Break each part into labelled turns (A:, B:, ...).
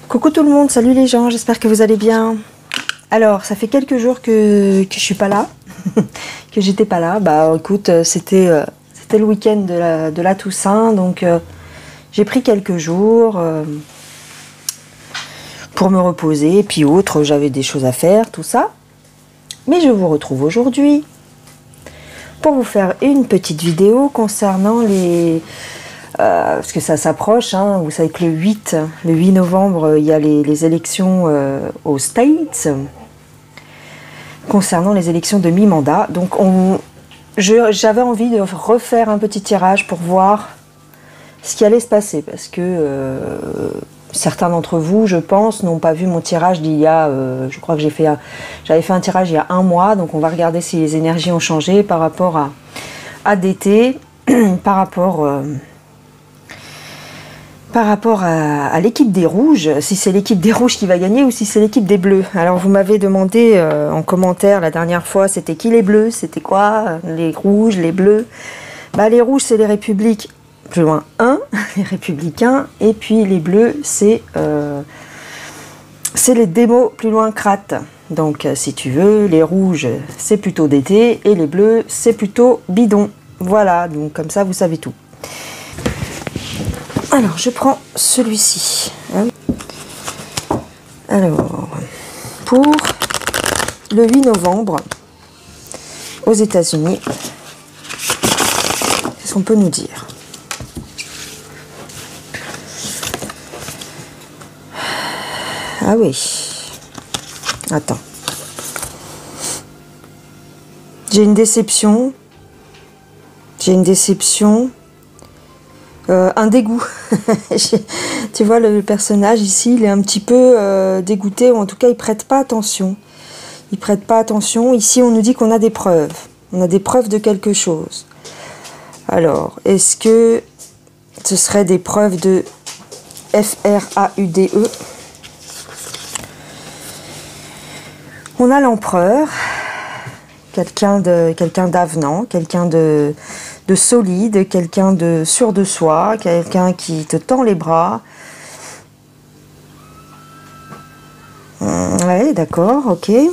A: Coucou tout le monde, salut les gens, j'espère que vous allez bien. Alors, ça fait quelques jours que je suis pas là, que j'étais pas là. Bah écoute, c'était le week-end de la Toussaint, donc j'ai pris quelques jours pour me reposer, puis autre, j'avais des choses à faire, tout ça. Mais je vous retrouve aujourd'hui pour vous faire une petite vidéo concernant les... parce que ça s'approche, hein, vous savez que le 8 novembre, il y a les élections aux States, concernant les élections de mi-mandat. Donc j'avais envie de refaire un petit tirage pour voir ce qui allait se passer, parce que certains d'entre vous, je pense, n'ont pas vu mon tirage d'il y a, je crois que j'avais fait un tirage il y a un mois, donc on va regarder si les énergies ont changé par rapport à d'été, par rapport à l'équipe des rouges, si c'est l'équipe des rouges qui va gagner ou si c'est l'équipe des bleus. Alors vous m'avez demandé en commentaire la dernière fois, c'était qui les bleus, c'était quoi les rouges, les bleus. Bah, les rouges c'est les républiques, plus loin 1, les républicains, et puis les bleus c'est les démos, plus loin crate. Donc si tu veux, les rouges c'est plutôt d'été et les bleus c'est plutôt bidon. Voilà, donc comme ça vous savez tout. Alors, je prends celui-ci. Alors, pour le 8 novembre, aux États-Unis, qu'est-ce qu'on peut nous dire? Ah oui. Attends. J'ai une déception. Un dégoût. Tu vois, le personnage ici, il est un petit peu dégoûté, ou en tout cas, il prête pas attention. Il prête pas attention. Ici, on nous dit qu'on a des preuves. On a des preuves de quelque chose. Alors, est-ce que ce serait des preuves de FRAUDE? On a l'empereur, quelqu'un d'avenant, quelqu'un de solide, quelqu'un de sûr de soi, quelqu'un qui te tend les bras. Ouais, d'accord, ok. Et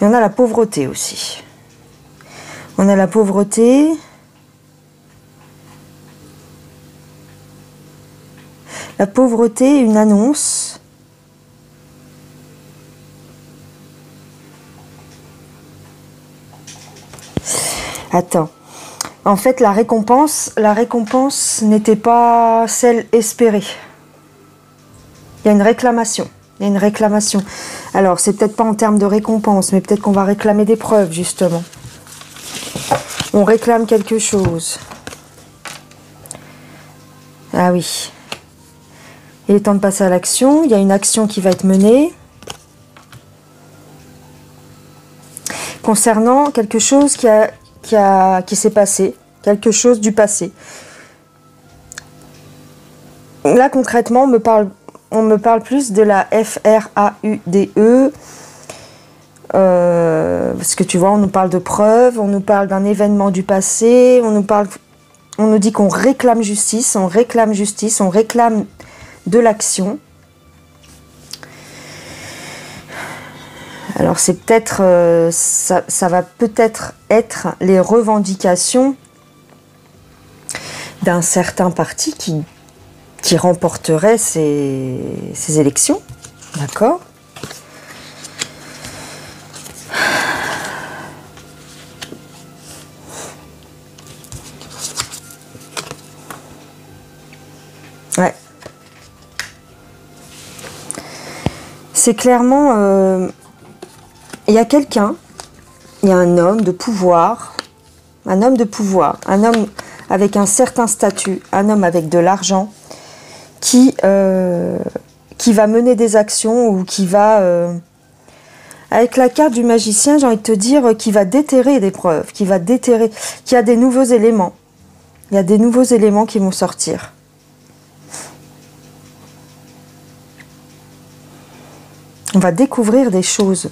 A: on a la pauvreté aussi. On a la pauvreté. La pauvreté, une annonce. Attends. En fait, la récompense n'était pas celle espérée. Il y a une réclamation. Alors, c'est peut-être pas en termes de récompense, mais peut-être qu'on va réclamer des preuves, justement. On réclame quelque chose. Ah oui. Il est temps de passer à l'action. Il y a une action qui va être menée concernant quelque chose qui s'est passé, quelque chose du passé. Là, concrètement, on me parle plus de la FRAUDE, parce que tu vois, on nous parle de preuves, on nous parle d'un événement du passé, on nous dit qu'on réclame justice, on réclame de l'action. Alors c'est peut-être, ça va peut-être être les revendications d'un certain parti qui remporterait ces élections, d'accord? Ouais. C'est clairement... il y a quelqu'un, il y a un homme de pouvoir, un homme avec un certain statut, un homme avec de l'argent, qui va mener des actions ou qui va, avec la carte du magicien, j'ai envie de te dire, qui va déterrer des preuves, qui a des nouveaux éléments. Il y a des nouveaux éléments qui vont sortir. On va découvrir des choses.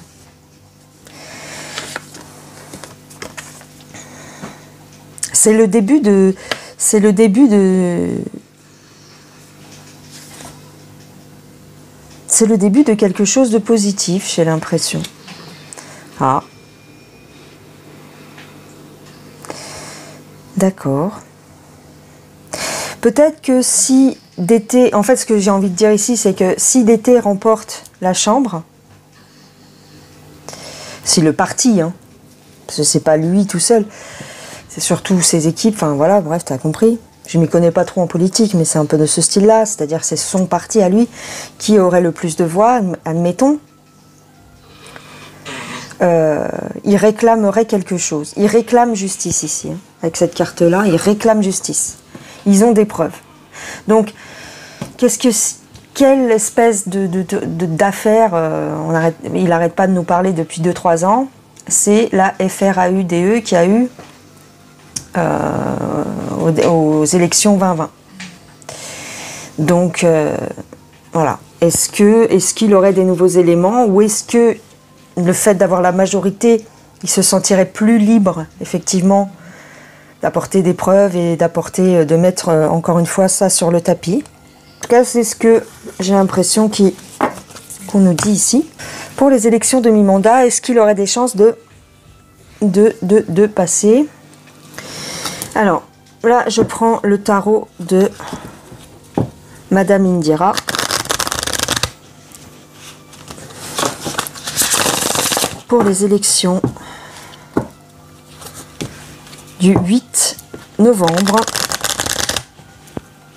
A: C'est le début de c'est le début de... C'est le début de quelque chose de positif, j'ai l'impression. Ah. D'accord. Peut-être que si DT... En fait, ce que j'ai envie de dire ici, c'est que si DT remporte la chambre, c'est le parti, hein, parce que c'est pas lui tout seul, c'est surtout ses équipes, enfin voilà, bref, t'as compris. Je m'y connais pas trop en politique, mais c'est un peu de ce style-là, c'est-à-dire c'est son parti à lui qui aurait le plus de voix, admettons. Il réclamerait quelque chose. Il réclame justice ici, hein. Avec cette carte-là, il réclame justice. Ils ont des preuves. Donc, quelle espèce d'affaire, il n'arrête pas de nous parler depuis 2-3 ans, c'est la FRAUDE qui a eu aux élections 2020. Donc, voilà. Est-ce qu'il aurait des nouveaux éléments, ou est-ce que le fait d'avoir la majorité, il se sentirait plus libre, effectivement, d'apporter des preuves et de mettre encore une fois ça sur le tapis. En tout cas, c'est ce que j'ai l'impression qu'on nous dit ici. Pour les élections de mi-mandat, est-ce qu'il aurait des chances de passer? Alors, là, je prends le tarot de Madame Indira. Pour les élections du 8 novembre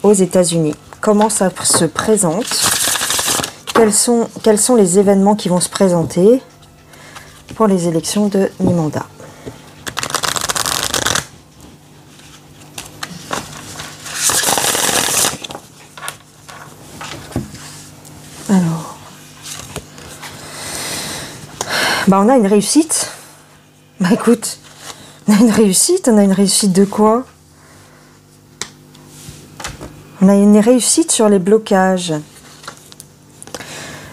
A: aux États-Unis. Comment ça se présente? Quels sont les événements qui vont se présenter pour les élections de mi-mandat? Alors, on a une réussite. Écoute, on a une réussite de quoi? On a une réussite sur les blocages.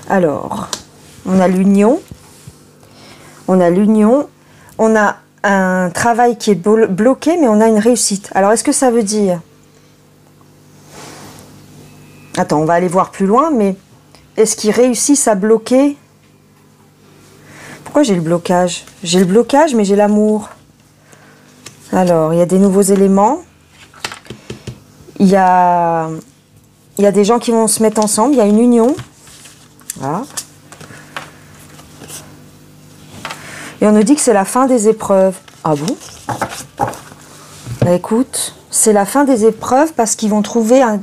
A: Alors, on a l'union. On a un travail qui est bloqué, mais on a une réussite. Alors, est-ce que ça veut dire... Attends, on va aller voir plus loin, mais est-ce qu'ils réussissent à bloquer? Pourquoi j'ai le blocage? J'ai le blocage, mais j'ai l'amour. Alors, il y a des nouveaux éléments. Il y a des gens qui vont se mettre ensemble. Il y a une union. Voilà. Et on nous dit que c'est la fin des épreuves. Ah bon? Écoute, c'est la fin des épreuves parce qu'ils vont trouver un...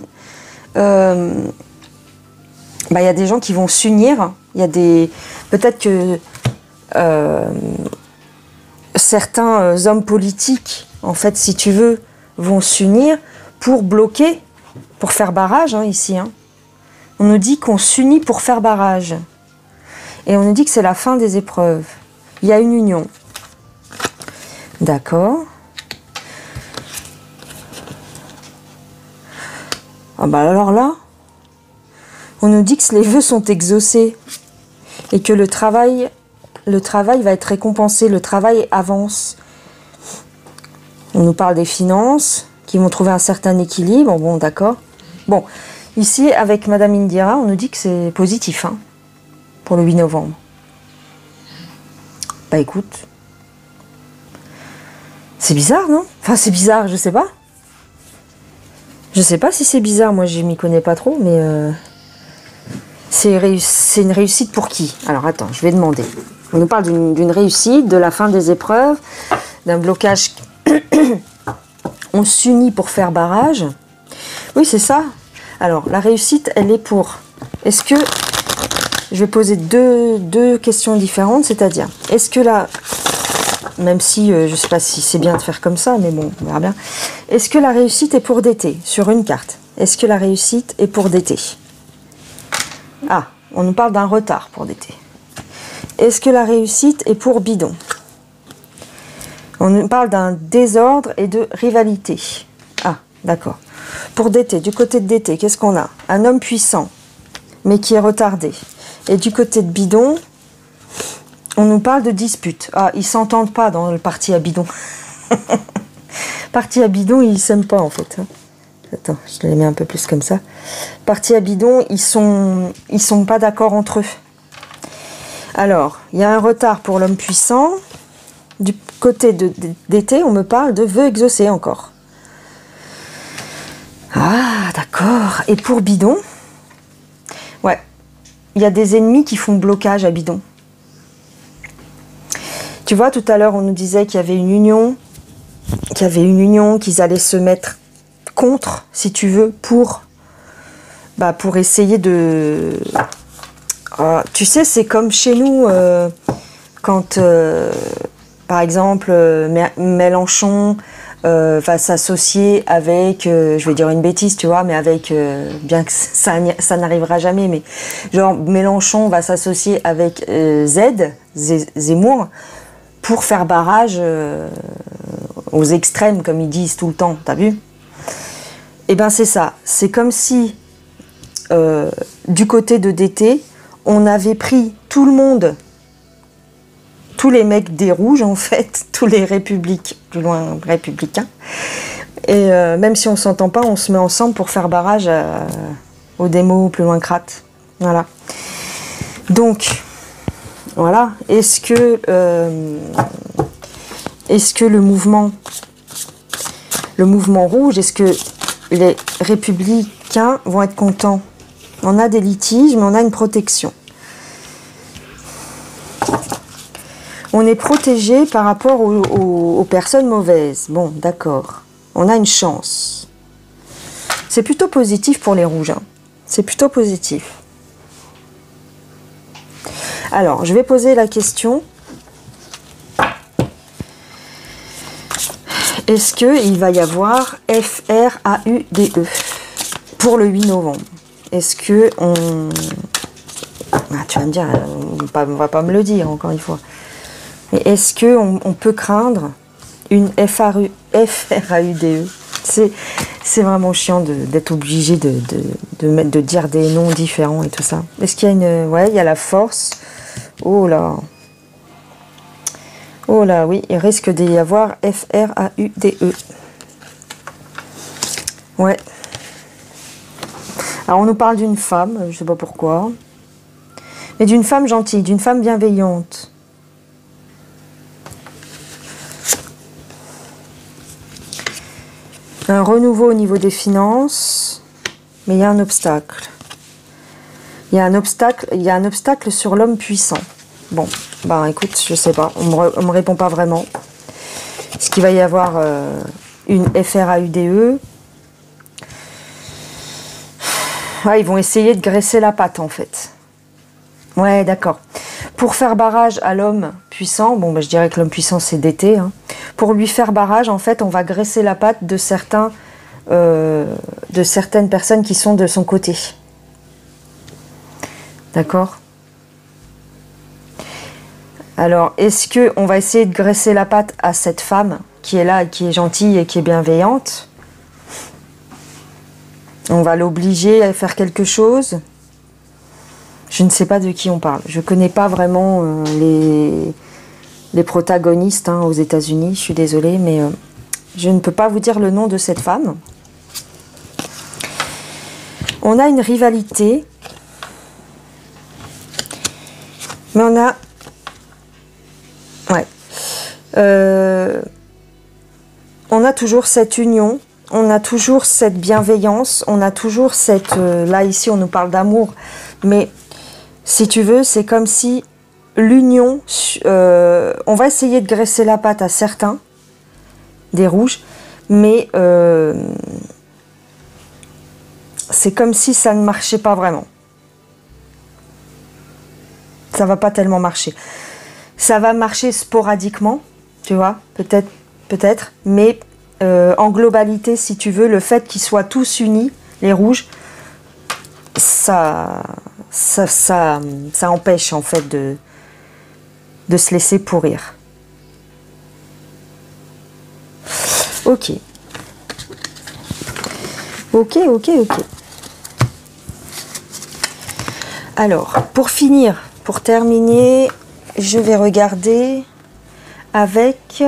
A: il y a des gens qui vont s'unir. Il y a des... Peut-être que... certains hommes politiques, en fait, si tu veux, vont s'unir pour bloquer, pour faire barrage, hein, ici. Hein. On nous dit qu'on s'unit pour faire barrage. Et on nous dit que c'est la fin des épreuves. Il y a une union. D'accord. Ah alors là, on nous dit que les vœux sont exaucés et que le travail va être récompensé, le travail avance. On nous parle des finances, qui vont trouver un certain équilibre. Bon, d'accord. Bon, ici, avec Madame Indira, on nous dit que c'est positif, hein, pour le 8 novembre. Écoute, c'est bizarre, non? Enfin, c'est bizarre, je sais pas. Je sais pas si c'est bizarre, moi, je m'y connais pas trop, mais... c'est une réussite pour qui? Alors, attends, je vais demander. On nous parle d'une réussite, de la fin des épreuves, d'un blocage. On s'unit pour faire barrage. Oui, c'est ça. Alors, la réussite, elle est pour... Est-ce que... Je vais poser deux questions différentes, c'est-à-dire, est-ce que là... Même si, je ne sais pas si c'est bien de faire comme ça, mais bon, on verra bien. Est-ce que la réussite est pour DT, sur une carte? Est-ce que la réussite est pour DT? Ah, on nous parle d'un retard pour DT. Est-ce que la réussite est pour Bidon? On nous parle d'un désordre et de rivalité. Ah, d'accord. Pour DT, du côté de DT, qu'est-ce qu'on a? Un homme puissant, mais qui est retardé. Et du côté de Bidon, on nous parle de dispute. Ah, ils s'entendent pas dans le parti à Bidon. Partie à bidon, ils s'aiment pas en fait. Attends, je les mets un peu plus comme ça. Partie à bidon, ils sont pas d'accord entre eux. Alors, il y a un retard pour l'homme puissant. Du côté d'été, on me parle de vœux exaucés encore. Ah, d'accord. Et pour bidon, ouais, il y a des ennemis qui font blocage à bidon. Tu vois, tout à l'heure, on nous disait qu'il y avait une union, qu'ils allaient se mettre contre, si tu veux, pour essayer de... tu sais, c'est comme chez nous, quand, par exemple, Mélenchon va s'associer avec, je vais dire une bêtise, tu vois, mais avec, bien que ça n'arrivera jamais, mais genre Mélenchon va s'associer avec Zemmour, pour faire barrage aux extrêmes, comme ils disent tout le temps, t'as vu? Eh bien c'est ça, c'est comme si du côté de DT, on avait pris tout le monde, tous les mecs des rouges en fait, tous les républicains, et même si on s'entend pas, on se met ensemble pour faire barrage aux démos plus loin crate. Voilà. Donc, voilà. Est-ce que le mouvement rouge, est-ce que les républicains vont être contents? On a des litiges, mais on a une protection. On est protégé par rapport aux personnes mauvaises. Bon, d'accord. On a une chance. C'est plutôt positif pour les rouges. Hein. C'est plutôt positif. Alors, je vais poser la question. Est-ce qu'il va y avoir FRAUDE pour le 8 novembre? Est-ce que on... Ah, tu vas me dire, on va pas me le dire encore une fois. Mais est-ce qu'on peut craindre une FRAUDE? C'est vraiment chiant d'être obligé de dire des noms différents et tout ça. Est-ce qu'il y a une... Ouais, il y a la force. Oh là. Oh là, oui, il risque d'y avoir FRAUDE. Ouais. Alors, on nous parle d'une femme, je ne sais pas pourquoi. Mais d'une femme gentille, d'une femme bienveillante. Un renouveau au niveau des finances. Mais il y a un obstacle. Il y a un obstacle sur l'homme puissant. Bon, ben écoute, je sais pas, on me répond pas vraiment. Est-ce qu'il va y avoir une FRAUDE? Ouais, ils vont essayer de graisser la patte en fait. Ouais, d'accord. Pour faire barrage à l'homme puissant, bon, ben, je dirais que l'homme puissant c'est DT. Hein. Pour lui faire barrage, en fait, on va graisser la patte de certaines personnes qui sont de son côté. D'accord? Alors, est-ce qu'on va essayer de graisser la patte à cette femme qui est là, qui est gentille et qui est bienveillante? On va l'obliger à faire quelque chose? Je ne sais pas de qui on parle. Je ne connais pas vraiment les protagonistes hein, aux États-Unis. Je suis désolée, mais je ne peux pas vous dire le nom de cette femme. On a une rivalité. Mais on a... Ouais. On a toujours cette union, on a toujours cette bienveillance, on a toujours cette... là, ici, on nous parle d'amour, mais si tu veux, c'est comme si l'union... on va essayer de graisser la patte à certains, des rouges, mais c'est comme si ça ne marchait pas vraiment. Ça va pas tellement marcher. Ça va marcher sporadiquement, tu vois, peut-être, mais en globalité, si tu veux, le fait qu'ils soient tous unis, les rouges, ça empêche en fait de se laisser pourrir. Ok. Ok. Alors, pour terminer, je vais regarder avec...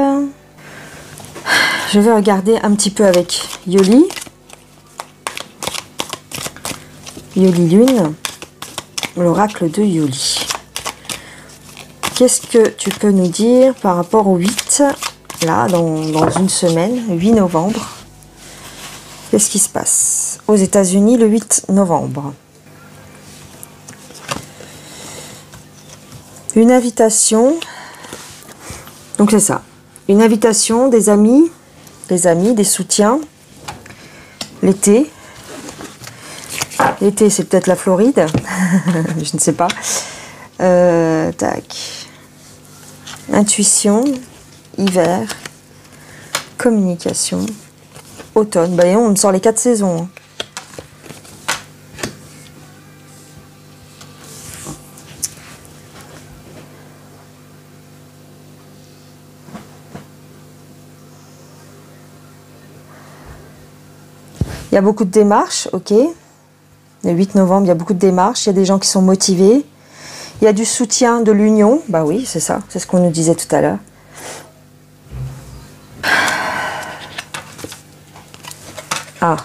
A: Je vais regarder un petit peu avec Yoli. Yoli Lune, l'oracle de Yoli. Qu'est-ce que tu peux nous dire par rapport au 8, là, dans une semaine, 8 novembre? Qu'est-ce qui se passe aux États-Unis le 8 novembre? Une invitation, donc c'est ça, une invitation, des amis, des soutiens, l'été. L'été, c'est peut-être la Floride, je ne sais pas. Tac. Intuition, hiver, communication, automne. Bah, on sort les 4 saisons. Il y a beaucoup de démarches, ok. Le 8 novembre, il y a beaucoup de démarches, il y a des gens qui sont motivés. Il y a du soutien de l'union, bah oui, c'est ça, c'est ce qu'on nous disait tout à l'heure. Ah.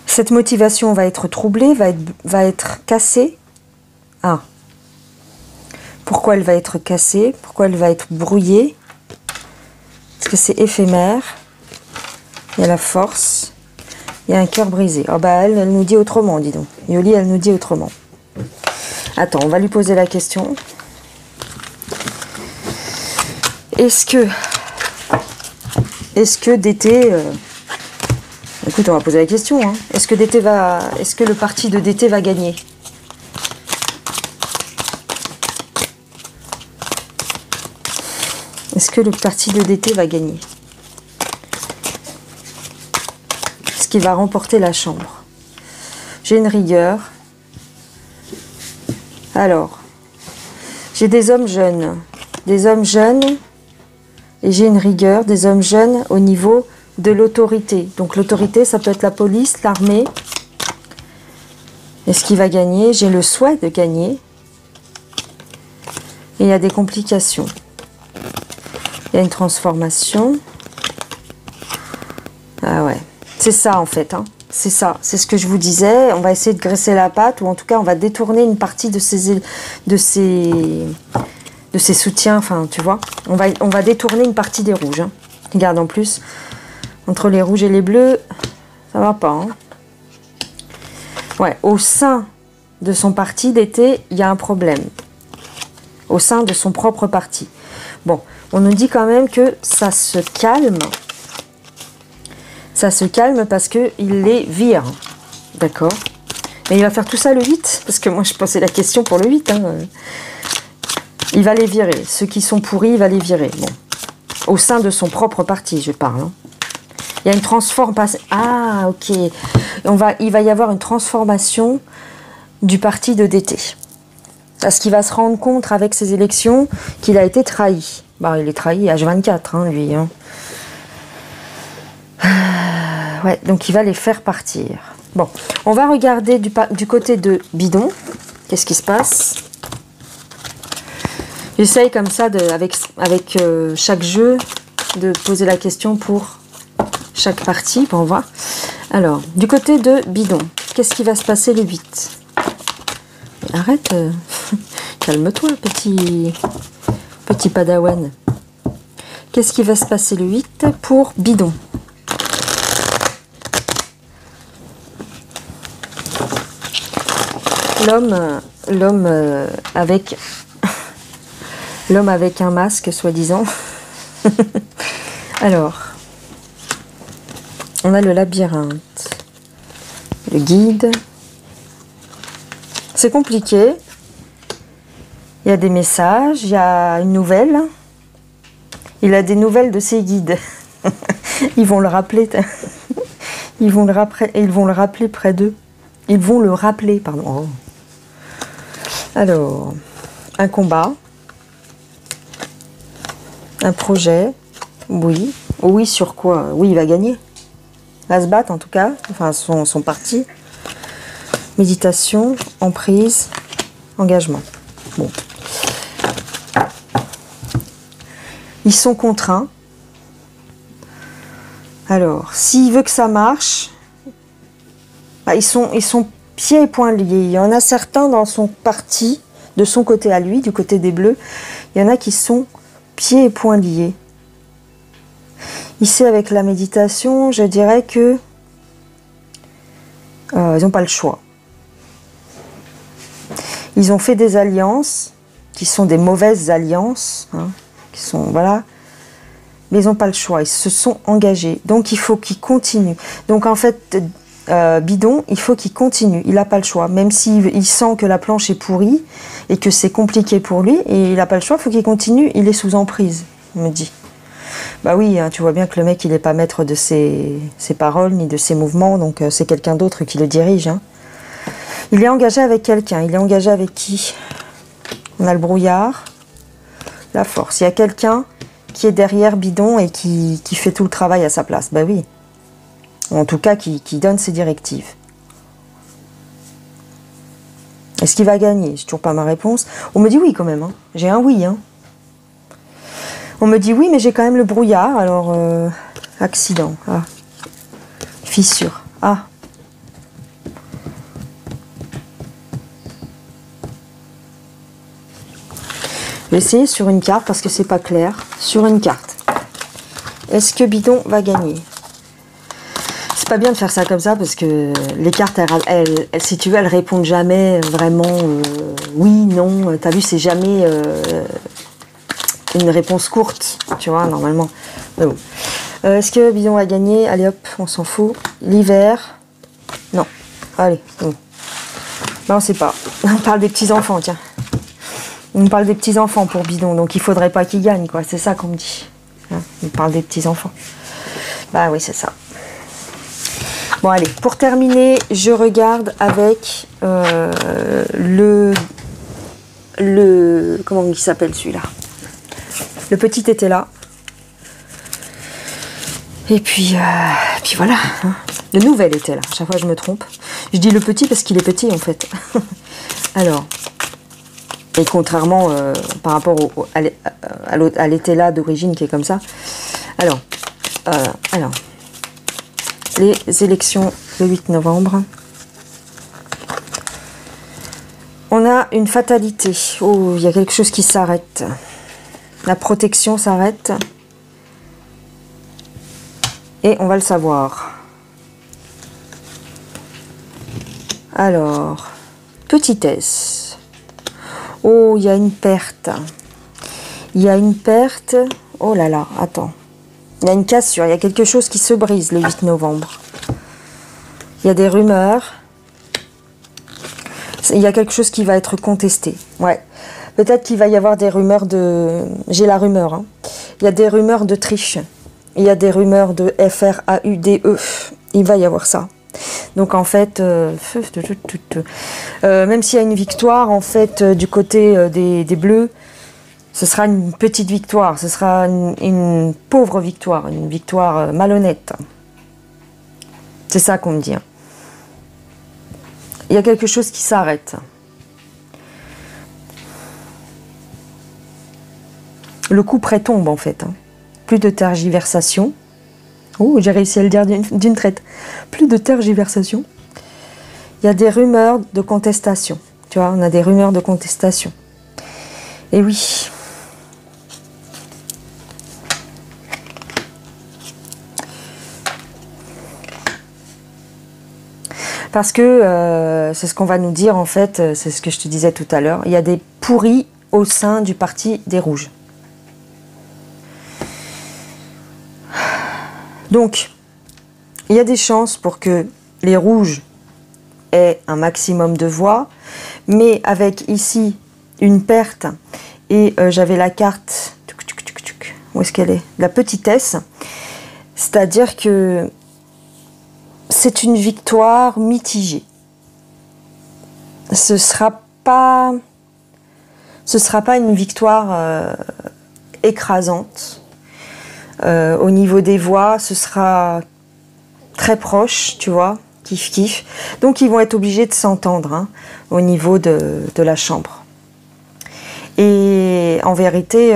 A: Cette motivation va être troublée, va être cassée. Ah. Pourquoi elle va être cassée? Pourquoi elle va être brouillée? Parce que c'est éphémère. Il y a la force. Il y a un cœur brisé. Oh bah elle nous dit autrement, dis donc. Yoli, elle nous dit autrement. Attends, on va lui poser la question. Est-ce que d'été... Écoute, on va poser la question. Hein. Est-ce que le parti de d'été va gagner? Est-ce que le parti de d'été va gagner? Est-ce qu'il va remporter la chambre? J'ai une rigueur. Alors, j'ai des hommes jeunes. Des hommes jeunes. Et j'ai une rigueur des hommes jeunes au niveau de l'autorité. Donc l'autorité, ça peut être la police, l'armée. Est-ce qu'il va gagner? J'ai le souhait de gagner. Et il y a des complications. Il y a une transformation. Ah ouais. C'est ça en fait. Hein. C'est ça. C'est ce que je vous disais. On va essayer de graisser la pâte. Ou en tout cas, on va détourner une partie de ces soutiens. Enfin, tu vois. On va détourner une partie des rouges. Hein. Regarde en plus. Entre les rouges et les bleus, ça va pas. Hein. Ouais. Au sein de son parti d'été, il y a un problème. Au sein de son propre parti. Bon. On nous dit quand même que ça se calme. Ça se calme parce qu'il les vire. D'accord. Mais il va faire tout ça le 8. Parce que moi, je posais la question pour le 8. Hein. Il va les virer. Ceux qui sont pourris, il va les virer. Bon. Au sein de son propre parti, je parle. Hein. Il y a une transformation. Ah, ok. Il va y avoir une transformation du parti de d'été. Parce qu'il va se rendre compte avec ces élections qu'il a été trahi. Bah, il est trahi H24, hein, lui. Hein. Ouais, donc il va les faire partir. Bon, on va regarder du côté de Bidon. Qu'est-ce qui se passe? J'essaye comme ça, avec chaque jeu, de poser la question pour chaque partie. Bon, on va voir. Alors, du côté de Bidon, qu'est-ce qui va se passer le 8? Arrête, calme-toi, petit padawan. Qu'est-ce qui va se passer le 8 pour Bidon? L'homme avec un masque, soi-disant. Alors, on a le labyrinthe, le guide. C'est compliqué. Il y a des messages, il y a une nouvelle. Il a des nouvelles de ses guides. Ils vont le rappeler. Ils vont le rappeler près d'eux. Ils vont le rappeler, pardon. Oh. Alors, un combat. Un projet. Oui. Oui, sur quoi? Oui, il va gagner. Il va se battre, en tout cas. Enfin, son parti. Méditation, emprise, engagement. Bon. Ils sont contraints. Alors, s'il veut que ça marche, bah, ils sont pieds et poings liés. Il y en a certains dans son parti, de son côté à lui, du côté des bleus, il y en a qui sont pieds et poings liés. Ici, avec la méditation, je dirais que ils n'ont pas le choix. Ils ont fait des alliances qui sont des mauvaises alliances, hein, qui sont, voilà, mais ils n'ont pas le choix, ils se sont engagés. Donc il faut qu'ils continuent. Donc en fait, Bidon, il faut qu'il continue, il n'a pas le choix. Même s'il sent que la planche est pourrie et que c'est compliqué pour lui, et il n'a pas le choix, il faut qu'il continue, il est sous emprise, il me dit. Bah oui, hein, tu vois bien que le mec, il n'est pas maître de ses paroles ni de ses mouvements, donc c'est quelqu'un d'autre qui le dirige. Hein. Il est engagé avec quelqu'un. Il est engagé avec qui? On a le brouillard, la force. Il y a quelqu'un qui est derrière Bidon et qui fait tout le travail à sa place. Bah oui. En tout cas, qui donne ses directives. Est-ce qu'il va gagner? C'est toujours pas ma réponse. On me dit oui quand même. Hein. J'ai un oui. Hein. On me dit oui, mais j'ai quand même le brouillard. Alors, accident. Ah. Fissure. Ah. Je vais essayer sur une carte parce que c'est pas clair. Sur une carte. Est-ce que Bidon va gagner? C'est pas bien de faire ça comme ça parce que les cartes, elles, si tu veux, elles répondent jamais vraiment oui, non. T'as vu, c'est jamais une réponse courte, tu vois, normalement. Bon. Est-ce que Bidon va gagner? Allez hop, on s'en fout. L'hiver? Non. Allez, bon. Non, on sait pas. On parle des petits-enfants, tiens. On parle des petits-enfants pour Bidon, donc il faudrait pas qu'il gagne, quoi. C'est ça qu'on me dit. Hein, on parle des petits-enfants. Bah oui, c'est ça. Bon, allez, pour terminer, je regarde avec le... Comment il s'appelle celui-là? Le petit était là. Et puis voilà. Hein. Le nouvel était là. À chaque fois, je me trompe. Je dis le petit parce qu'il est petit, en fait. Alors... Et contrairement par rapport à l'été là d'origine qui est comme ça. Alors, les élections le 8 novembre. On a une fatalité. Oh, il y a quelque chose qui s'arrête. La protection s'arrête. Et on va le savoir. Alors, petitesse. Oh, il y a une perte. Il y a une perte. Oh là là, attends. Il y a une cassure. Il y a quelque chose qui se brise le 8 novembre. Il y a des rumeurs. Il y a quelque chose qui va être contesté. Ouais. Peut-être qu'il va y avoir des rumeurs de... J'ai la rumeur. Hein. Il y a des rumeurs de triche. Il y a des rumeurs de FRAUDE. Il va y avoir ça. Donc en fait, même s'il y a une victoire, en fait, du côté des Bleus, ce sera une petite victoire, ce sera une pauvre victoire, une victoire malhonnête. C'est ça qu'on me dit. Hein. Il y a quelque chose qui s'arrête. Le coup près tombe en fait. Hein. Plus de tergiversation. Oh, j'ai réussi à le dire d'une traite. Plus de tergiversation. Il y a des rumeurs de contestation. Tu vois, on a des rumeurs de contestation. Et oui. Parce que c'est ce qu'on va nous dire en fait, c'est ce que je te disais tout à l'heure. Il y a des pourris au sein du parti des Rouges. Donc, il y a des chances pour que les Rouges aient un maximum de voix, mais avec ici une perte, et j'avais la carte, où est-ce qu'elle est? La petitesse, c'est-à-dire que c'est une victoire mitigée. Ce sera pas une victoire écrasante. Au niveau des voix, ce sera très proche, tu vois, kiff kiff. Donc ils vont être obligés de s'entendre hein, au niveau de la chambre. Et en vérité,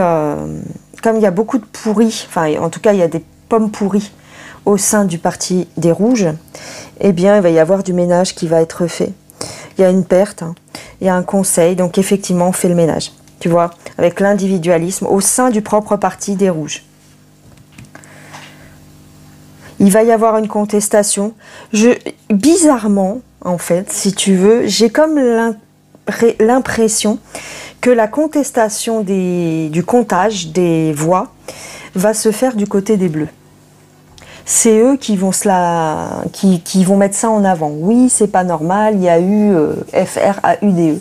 A: comme il y a beaucoup de pourris, enfin en tout cas il y a des pommes pourries au sein du parti des rouges, eh bien il va y avoir du ménage qui va être fait. Il y a une perte, hein, il y a un conseil, donc effectivement on fait le ménage. Tu vois, avec l'individualisme au sein du propre parti des rouges. Il va y avoir une contestation. Bizarrement, en fait, si tu veux, j'ai comme l'impression que la contestation du comptage des voix va se faire du côté des bleus. C'est eux qui vont, qui vont mettre ça en avant. Oui, c'est pas normal, il y a eu FRAUDE.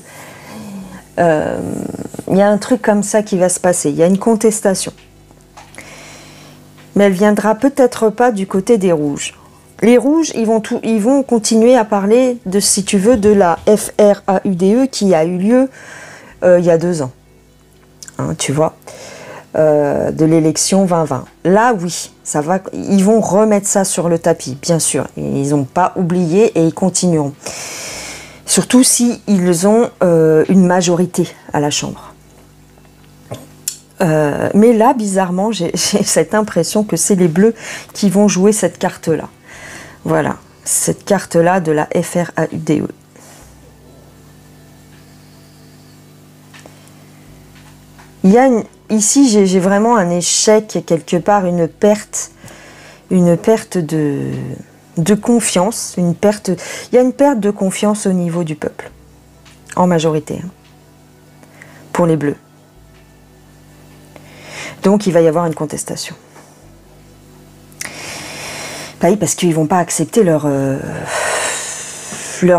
A: Il y a un truc comme ça qui va se passer, il y a une contestation. Mais elle viendra peut-être pas du côté des rouges. Les rouges, ils vont continuer à parler de, si tu veux, de la FRAUDE qui a eu lieu il y a 2 ans. Hein, tu vois, de l'élection 2020. Là, oui, ça va, ils vont remettre ça sur le tapis, bien sûr. Ils n'ont pas oublié et ils continueront. Surtout si ils ont une majorité à la Chambre. Mais là, bizarrement, j'ai cette impression que c'est les Bleus qui vont jouer cette carte-là. Voilà, cette carte-là de la FRAUDE. Il y a ici, j'ai vraiment un échec, quelque part, une perte de confiance, il y a une perte de confiance au niveau du peuple, en majorité, hein, pour les Bleus. Donc il va y avoir une contestation. Bah oui, parce qu'ils ne vont pas accepter leur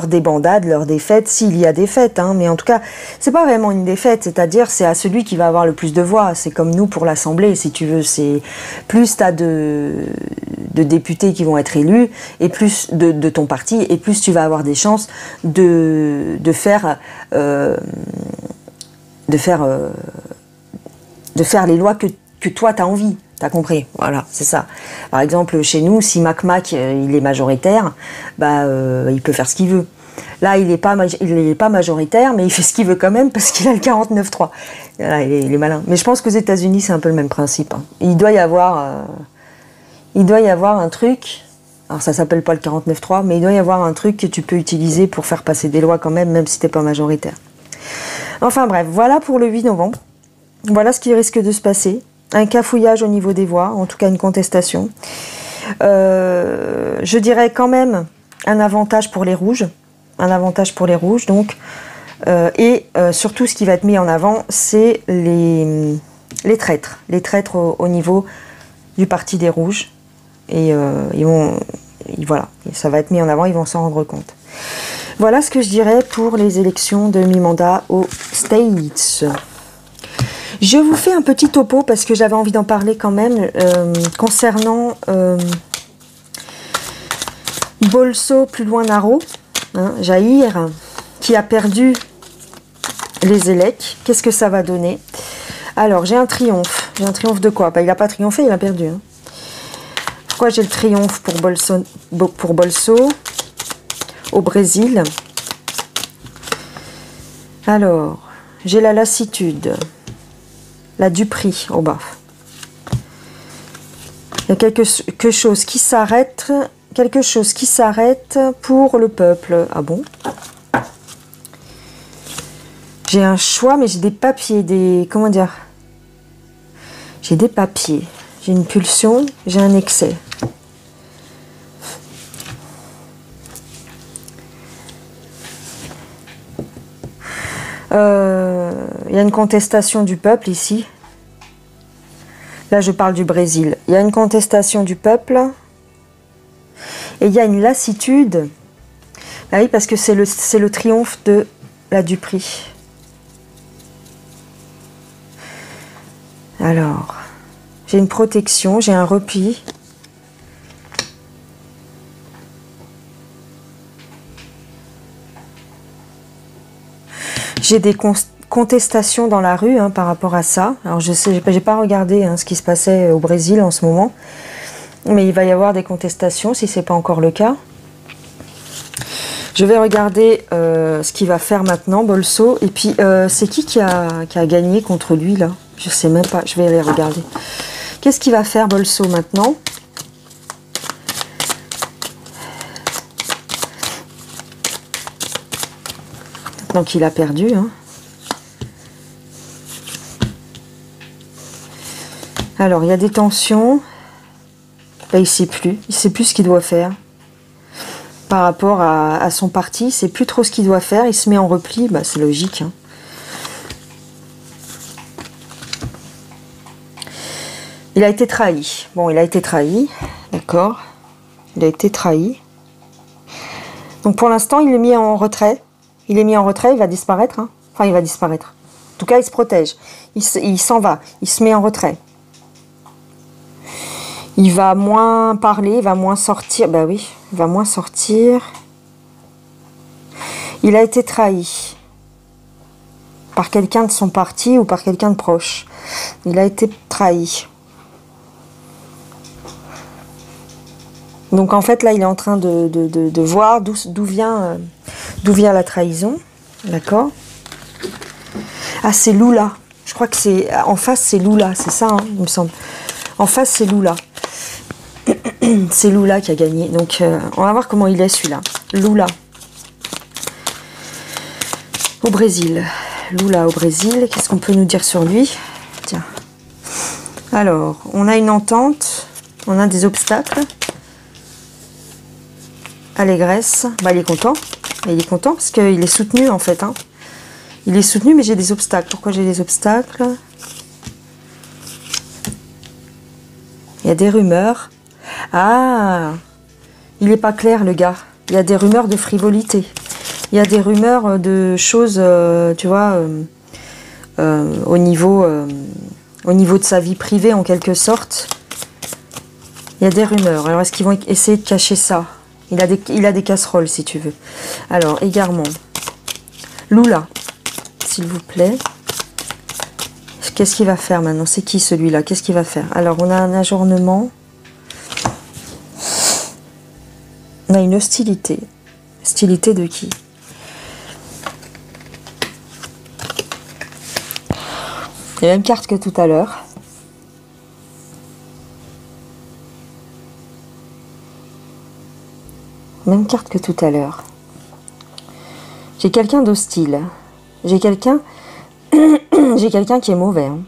A: débandade, leur défaite, s'il y a défaite, hein, mais en tout cas, c'est pas vraiment une défaite, c'est-à-dire c'est à celui qui va avoir le plus de voix. C'est comme nous pour l'Assemblée, si tu veux, c'est plus tu as de députés qui vont être élus, et plus de ton parti, et plus tu vas avoir des chances de faire les lois que toi tu as envie. T'as compris, voilà, c'est ça. Par exemple, chez nous, si Mac il est majoritaire, bah, il peut faire ce qu'il veut. Là, il n'est pas majoritaire, mais il fait ce qu'il veut quand même parce qu'il a le 49.3. Voilà, il est malin. Mais je pense qu'aux États-Unis, c'est un peu le même principe. Hein. Il doit y avoir un truc. Alors, ça s'appelle pas le 49.3, mais il doit y avoir un truc que tu peux utiliser pour faire passer des lois quand même si t'es pas majoritaire. Enfin bref, voilà pour le 8 novembre. Voilà ce qui risque de se passer. Un cafouillage au niveau des voix, en tout cas une contestation. Je dirais quand même un avantage pour les rouges. Un avantage pour les rouges, donc. Surtout, ce qui va être mis en avant, c'est les traîtres. Les traîtres au niveau du parti des rouges. Et voilà, ça va être mis en avant, ils vont s'en rendre compte. Voilà ce que je dirais pour les élections de mi-mandat aux States. Je vous fais un petit topo parce que j'avais envie d'en parler quand même concernant Bolso plus loin Naro, hein, Jair, qui a perdu les élects. Qu'est-ce que ça va donner? Alors, j'ai un triomphe. J'ai un triomphe de quoi? Bah, il n'a pas triomphé, il a perdu. Hein. Pourquoi j'ai le triomphe pour Bolso au Brésil? Alors, j'ai la lassitude. La Dupri au bas. Il y a quelque chose qui s'arrête. Quelque chose qui s'arrête pour le peuple. Ah bon? J'ai un choix, mais j'ai des papiers, comment dire? J'ai des papiers. J'ai une pulsion, j'ai un excès. Il y a une contestation du peuple ici. Là, je parle du Brésil. Il y a une contestation du peuple. Et il y a une lassitude. Ah oui, parce que c'est le triomphe de la Dupri. Alors, j'ai une protection, j'ai un repli. J'ai des contestations dans la rue hein, par rapport à ça. Alors je sais, j'ai pas regardé hein, ce qui se passait au Brésil en ce moment, mais il va y avoir des contestations si c'est pas encore le cas. Je vais regarder ce qu'il va faire maintenant, Bolso. Et puis, c'est qui a gagné contre lui, là? Je sais même pas. Je vais aller regarder. Qu'est-ce qu'il va faire, Bolso, maintenant? Maintenant qu'il a perdu, hein. Alors, il y a des tensions. Là, il ne sait plus. Il ne sait plus ce qu'il doit faire. Par rapport à son parti, il ne sait plus trop ce qu'il doit faire. Il se met en repli. Bah, c'est logique, hein. Il a été trahi. Bon, il a été trahi. D'accord. Il a été trahi. Donc, pour l'instant, il est mis en retrait. Il est mis en retrait. Il va disparaître, hein. Enfin, il va disparaître. En tout cas, il se protège. Il s'en va. Il se met en retrait. Il va moins parler, il va moins sortir. Ben oui, il va moins sortir. Il a été trahi. Par quelqu'un de son parti ou par quelqu'un de proche. Il a été trahi. Donc en fait, là, il est en train de voir d'où vient la trahison. D'accord? Ah, c'est Lula. Je crois que c'est... En face, c'est Lula. C'est ça, hein, il me semble. En face, c'est Lula. C'est Lula qui a gagné. Donc, on va voir comment il est, celui-là. Lula. Au Brésil. Lula au Brésil. Qu'est-ce qu'on peut nous dire sur lui? Tiens. Alors, on a une entente. On a des obstacles. Allégresse. Bah, il est content. Il est content parce qu'il est soutenu, en fait. Hein. Il est soutenu, mais j'ai des obstacles. Pourquoi j'ai des obstacles? Il y a des rumeurs. Ah, il n'est pas clair, le gars. Il y a des rumeurs de frivolité. Il y a des rumeurs de choses, tu vois, au niveau de sa vie privée, en quelque sorte. Il y a des rumeurs. Alors, est-ce qu'ils vont essayer de cacher ça? Il a des casseroles, si tu veux. Alors, égarement. Lula, s'il vous plaît. Qu'est-ce qu'il va faire maintenant? C'est qui, celui-là? Qu'est-ce qu'il va faire? Alors, on a un ajournement. On a une hostilité. Hostilité de qui? Les mêmes cartes que tout à l'heure. Même carte que tout à l'heure. J'ai quelqu'un d'hostile. J'ai quelqu'un qui est mauvais. Hein.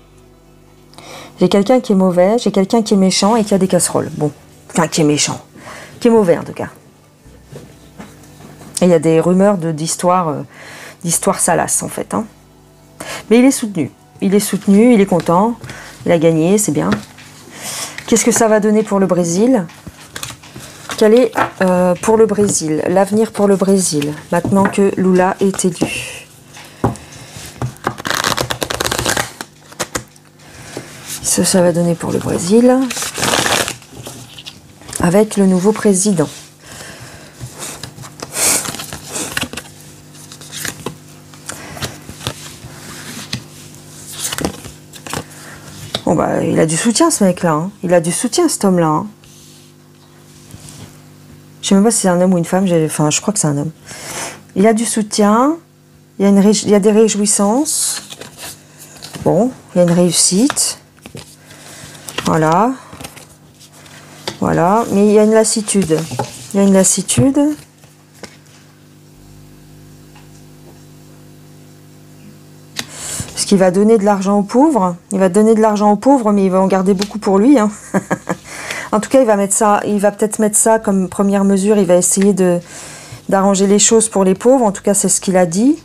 A: J'ai quelqu'un qui est mauvais. J'ai quelqu'un qui est méchant et qui a des casseroles. Bon. Enfin, qui est méchant. Qui est mauvais, en tout cas. Et il y a des rumeurs d'histoires salaces, en fait. Hein. Mais il est soutenu. Il est soutenu, il est content. Il a gagné, c'est bien. Qu'est-ce que ça va donner pour le Brésil? Quel est pour le Brésil? L'avenir pour le Brésil, maintenant que Lula est élu. Ça va donner pour le Brésil. Avec le nouveau président. Bon bah, il a du soutien, ce mec-là. Hein. Il a du soutien, cet homme-là. Hein. Je sais même pas si c'est un homme ou une femme. Enfin, je crois que c'est un homme. Il a du soutien. Il y a des réjouissances. Bon, il y a une réussite. Voilà. Voilà. Mais il y a une lassitude. Il y a une lassitude. Parce qu'il va donner de l'argent aux pauvres. Il va donner de l'argent aux pauvres, mais il va en garder beaucoup pour lui. Hein. En tout cas, il va peut-être mettre ça comme première mesure. Il va essayer d'arranger les choses pour les pauvres. En tout cas, c'est ce qu'il a dit.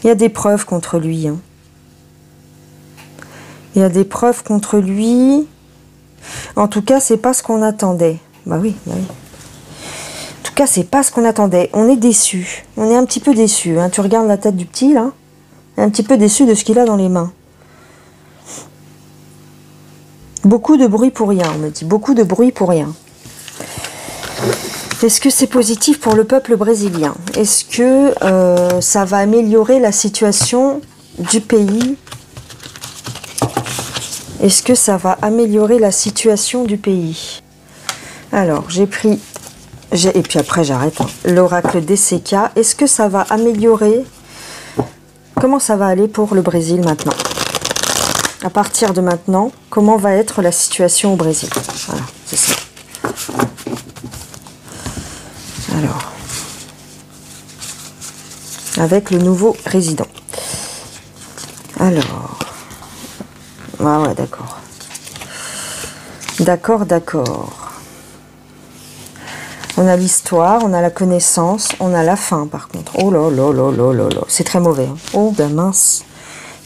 A: Il y a des preuves contre lui. Hein. Il y a des preuves contre lui. En tout cas, c'est pas ce qu'on attendait. Bah oui, bah oui. En tout cas, c'est pas ce qu'on attendait. On est déçu. On est un petit peu déçu. Hein. Tu regardes la tête du petit, là. Un petit peu déçu de ce qu'il a dans les mains. Beaucoup de bruit pour rien, on me dit. Beaucoup de bruit pour rien. Est-ce que c'est positif pour le peuple brésilien? Est-ce que ça va améliorer la situation du pays? Est-ce que ça va améliorer la situation du pays? Alors, j'ai pris Et puis après, j'arrête. Hein. L'oracle DCK, est-ce que ça va améliorer? Comment ça va aller pour le Brésil maintenant? À partir de maintenant, comment va être la situation au Brésil? Voilà, c'est ça. Alors, avec le nouveau résident. Alors, ah ouais, d'accord. D'accord, d'accord. On a l'histoire, on a la connaissance, on a la fin par contre. Oh là là là là là là, c'est très mauvais. Hein. Oh ben mince,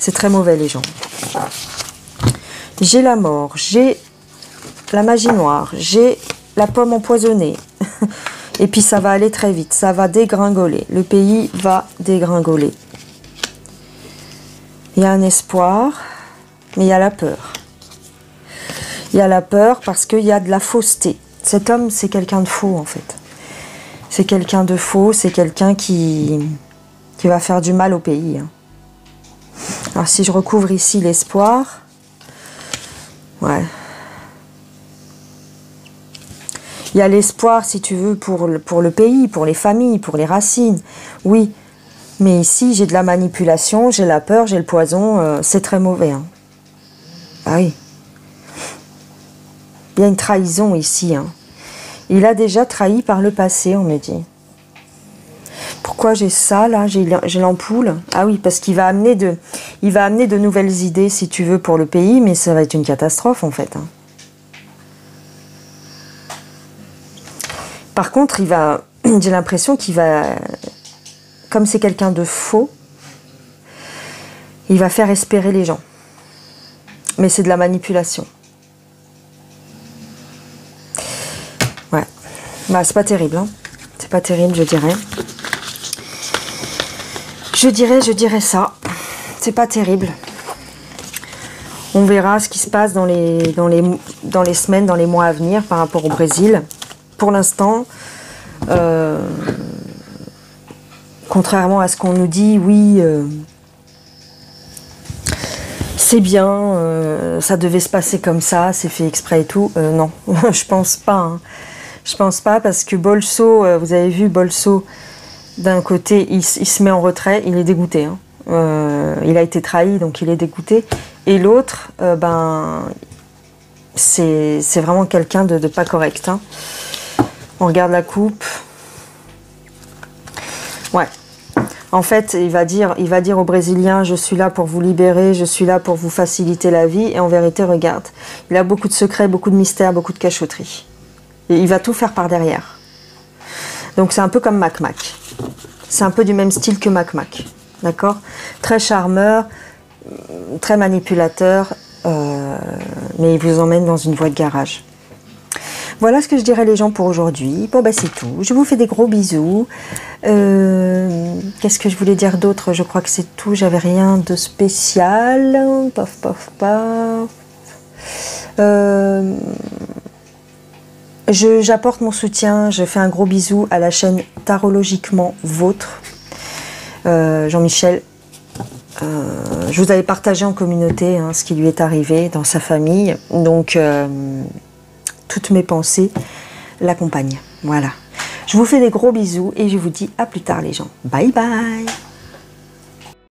A: c'est très mauvais les gens. J'ai la mort, j'ai la magie noire, j'ai la pomme empoisonnée. Et puis ça va aller très vite, ça va dégringoler. Le pays va dégringoler. Il y a un espoir, mais il y a la peur. Il y a la peur parce qu'il y a de la fausseté. Cet homme, c'est quelqu'un de faux, en fait. C'est quelqu'un de faux, c'est quelqu'un qui va faire du mal au pays. Hein. Alors, si je recouvre ici l'espoir... Ouais. Il y a l'espoir, si tu veux, pour le pays, pour les familles, pour les racines. Oui, mais ici, j'ai de la manipulation, j'ai la peur, j'ai le poison. C'est très mauvais. Hein. Ah oui. Il y a une trahison ici. Hein. Il a déjà trahi par le passé, on me dit. Pourquoi j'ai ça, là? J'ai l'ampoule. Ah oui, parce qu'il va amener de nouvelles idées, si tu veux, pour le pays, mais ça va être une catastrophe, en fait. Hein. Par contre, j'ai l'impression qu'il va... Comme c'est quelqu'un de faux, il va faire espérer les gens. Mais c'est de la manipulation. Ouais. Bah, c'est pas terrible, hein. C'est pas terrible, je dirais. Je dirais ça. C'est pas terrible. On verra ce qui se passe dans les semaines, dans les mois à venir par rapport au Brésil. Pour l'instant, contrairement à ce qu'on nous dit, oui, c'est bien, ça devait se passer comme ça, c'est fait exprès et tout. Non, je pense pas. Hein. Je pense pas parce que Bolso, vous avez vu Bolso, d'un côté, il se met en retrait, il est dégoûté. Hein. Il a été trahi, donc il est dégoûté. Et l'autre, c'est vraiment quelqu'un de pas correct. Hein. On regarde la coupe. Ouais. En fait, il va dire aux Brésiliens, je suis là pour vous libérer, je suis là pour vous faciliter la vie. Et en vérité, regarde, il a beaucoup de secrets, beaucoup de mystères, beaucoup de cachotteries. Et il va tout faire par derrière. Donc c'est un peu comme Mac Mac. C'est un peu du même style que Mac Mac. D'accord? Très charmeur, très manipulateur, mais il vous emmène dans une voie de garage. Voilà ce que je dirais les gens pour aujourd'hui. Bon, ben c'est tout. Je vous fais des gros bisous. Qu'est-ce que je voulais dire d'autre? Je crois que c'est tout. J'avais rien de spécial. Paf, paf, paf. J'apporte mon soutien. Je fais un gros bisou à la chaîne Tarologiquement Vôtre. Jean-Michel. Je vous avais partagé en communauté hein, ce qui lui est arrivé dans sa famille. Donc... toutes mes pensées l'accompagnent. Voilà. Je vous fais des gros bisous et je vous dis à plus tard les gens. Bye bye.